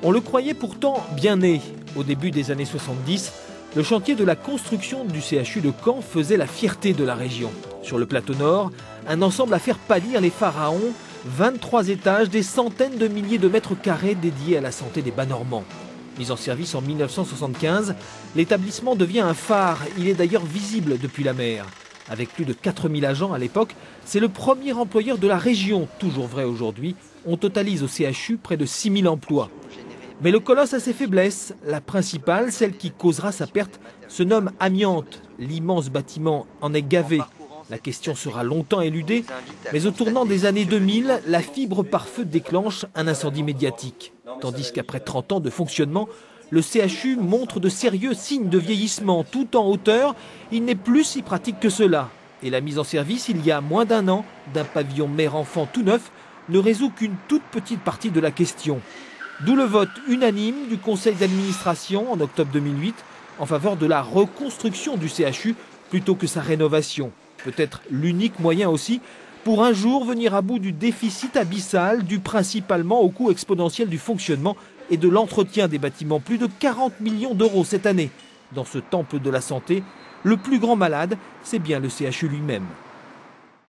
On le croyait pourtant bien né. Au début des années 70, le chantier de la construction du CHU de Caen faisait la fierté de la région. Sur le plateau nord, un ensemble à faire pâlir les pharaons, 23 étages, des centaines de milliers de mètres carrés dédiés à la santé des Bas-Normands. Mis en service en 1975, l'établissement devient un phare. Il est d'ailleurs visible depuis la mer. Avec plus de 4000 agents à l'époque, c'est le premier employeur de la région, toujours vrai aujourd'hui. On totalise au CHU près de 6000 emplois. Mais le colosse a ses faiblesses. La principale, celle qui causera sa perte, se nomme amiante. L'immense bâtiment en est gavé. La question sera longtemps éludée, mais au tournant des années 2000, la fibre par feu déclenche un incendie médiatique. Tandis qu'après 30 ans de fonctionnement, le CHU montre de sérieux signes de vieillissement. Tout en hauteur, il n'est plus si pratique que cela. Et la mise en service, il y a moins d'un an, d'un pavillon mère-enfant tout neuf, ne résout qu'une toute petite partie de la question. D'où le vote unanime du conseil d'administration en octobre 2008 en faveur de la reconstruction du CHU plutôt que sa rénovation. Peut-être l'unique moyen aussi pour un jour venir à bout du déficit abyssal dû principalement au coût exponentiel du fonctionnement et de l'entretien des bâtiments. Plus de 40 millions d'euros cette année. Dans ce temple de la santé, le plus grand malade, c'est bien le CHU lui-même.